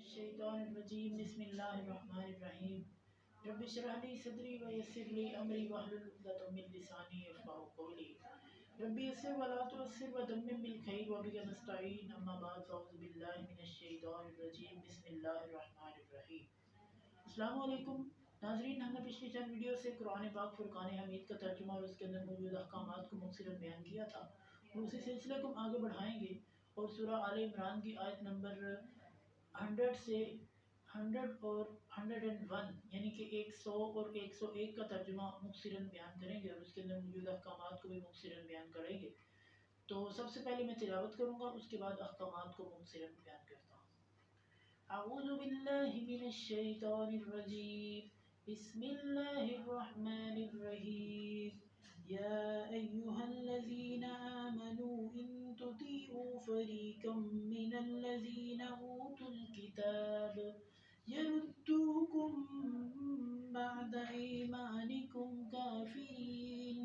मिनश्शैतानिर्रजीम बिस्मिल्लाहिर्रहमानिर्रहीम रब्बि इश्रह ली सदरी व यस्सिर ली अमरी वहलुल उक़दतम मिन लिसानी यफ़क़हू क़ौली रब्बि यस्सिर व ला तुअस्सिर व दम्मिम बिल खैर व बिका नस्तईन अम्मा बाद फ़अऊज़ु बिल्लाहि मिनश्शैतानिर्रजीम बिस्मिल्लाहिर्रहमानिर्रहीम। अस्सलामु अलैकुम नाज़रीन, हमने पिछली चंद वीडियो से कुरान पाक फुरक़ान हमीद का तर्जुमा और उसके अंदर मौजूद अहकामात को मुफ़स्सलन बयान किया था और उसी सिलसिले को हम आगे बढ़ाएंगे और सूरह आले इमरान की आयत नंबर 100 से 100 और 101 यानी कि 100 और 101 का तर्जुमा मुफ़स्सलन बयान करेंगे और उसके अंदर मौजूद अहकामात को भी मुफ़स्सलन बयान करेंगे। तो सबसे पहले मैं तिलावत करूँगा, उसके बाद अहकामात को मुफ़स्सलन बयान करता हूँ। अऊज़ु बिल्लाहि मिनश्शैतानिर्रजीम बिस्मिल्लाहिर्रहमानिर्रहीम या अय्युहल्लज़ीना आमनू इन तुतीउ फ़रीक़म मिनल्लज़ीना ऊतुल किताब यरुद्दूकुम बअद ईमानिकुम काफ़िरीन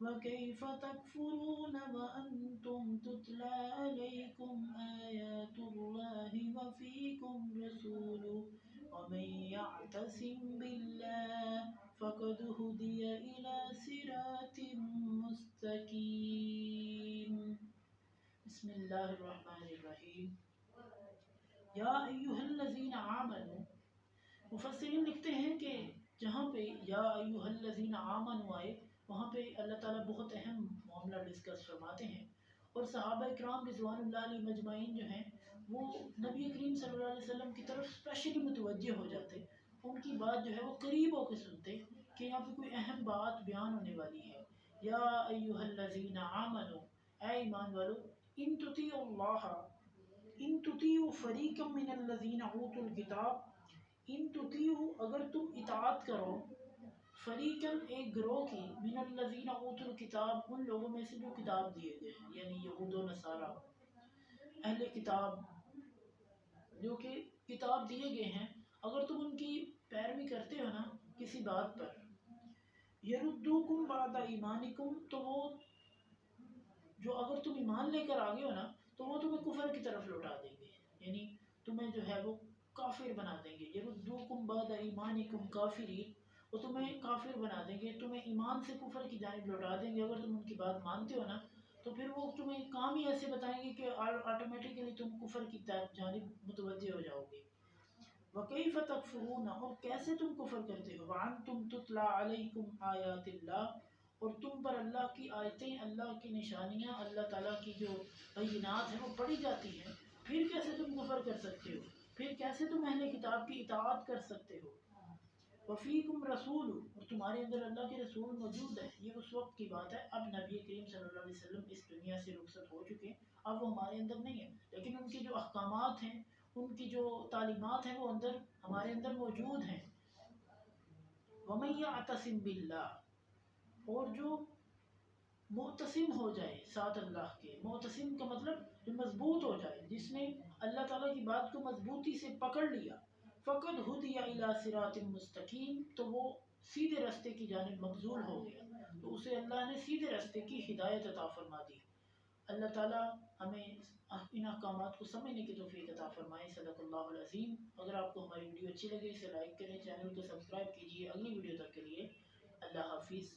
व कैफ़ तकफ़ुरून व अंतुम तुतला अलैकुम आयातुल्लाहि व फ़ीकुम रसूलुहु व मन यअतसिम बिल्लाहि फ़क़द हुदिय इला सिरातिम मुस्तक़ीम। बिस्मिल्लाहिर्रहमानिर्रहीम। या अय्युहल्लज़ीना आमनू, मुफस्सिरीन लिखते हैं कि जहाँ पे या अय्युहल्लज़ीना आमनू आए वहाँ पे अल्लाह ताला बहुत अहम मामला डिस्कस फरमाते हैं और सहाबा इकराम रिज़वानुल्लाह अलैहिम अजमाइन जो हैं वो नबी करीम सल्लल्लाहु अलैहि वसल्लम की तरफ स्पेशली मुतवज्जे हो जाते, उनकी बात जो है वो करीब होकर सुनते कि यहाँ पे कोई अहम बात बयान होने वाली है। या अय्युहल्लज़ीना आमनू, ऐ ईमान वालो, इन तुतीउल्लाह, इन तुतीउ फ़रीक़म मिनल्लज़ीना ऊतुल किताब, इन तुतीउ अगर तुम इताअत करो, फ़रीक़न एक गिरोह की, मिनल्लज़ीना ऊतुल किताब उन लोगों में से जो किताब दिए गए हैं, यानी यहूद व नसारा अहले किताब जो कि किताब दिए गए हैं, अगर तुम उनकी पैरवी करते हो ना किसी बात पर, यरुद्दूकुम बअदा ईमानिकुम, तो वो जो अगर तुम ईमान लेकर आ गए हो ना तो वो तुम्हें कुफर की तरफ लौटा देंगे, यानी तुम्हें जो है वो काफिर बना देंगे। यरुद्दूकुम बअदा ईमानिकुम काफिरीन, वो तुम्हें काफिर बना देंगे, तुम्हें ईमान से कुफर की जानिब लौटा देंगे। अगर तुम उनकी बात मानते हो ना तो फिर वो तुम्हें काम ही ऐसे बताएंगे कि ऑटोमेटिकली तुम कुफर की जानिब मुतवज्जे हो जाओगे। वकैफ़ तकफ़ुरून, और कैसे तुम कुफर करते हो, वअंतुम तुतला अलैकुम आयातिल्लाह, और तुम पर अल्लाह की आयतें, अल्लाह की निशानियाँ, अल्लाह ताला की जो बैयिनात हैं वो पढ़ी जाती हैं, फिर कैसे तुम कुफर कर सकते हो, फिर कैसे तुम अहले किताब की इताअत कर सकते हो। वफ़ीकुम रसूल, और तुम्हारे अंदर अल्लाह के रसूल मौजूद है। ये उस वक्त की बात है, अब नबी करीम सल्लल्लाहु अलैहि वसल्लम इस दुनिया से रुखसत हो चुके हैं, अब वो हमारे अंदर नहीं है, लेकिन उनके जो अहकामात हैं, उनकी जो तालीमात हैं वो अंदर हमारे अंदर मौजूद हैं। वमन यअतसिम बिल्लाह, और जो मुतसिम हो जाए साथ अल्लाह के, मुतसिम का मतलब जो मजबूत हो जाए, जिसने अल्लाह ताला की बात को मजबूती से पकड़ लिया, फ़क़द हुदिया इला सिरातिम मुस्तकीम, तो वो सीधे रास्ते की जानिब मबजूल हो गया, तो उसे अल्लाह ने सीधे रास्ते की हिदायत अता फरमा दी। अल्लाह ताला हमें इन अहकामात को समझने की तौफीक अता फरमाए। सदक़ल्लाहुल अज़ीम। अगर आपको हमारी वीडियो अच्छी लगे इसे लाइक करें, चैनल को सब्सक्राइब कीजिए। अगली वीडियो तक के लिए अल्लाह हाफिज़।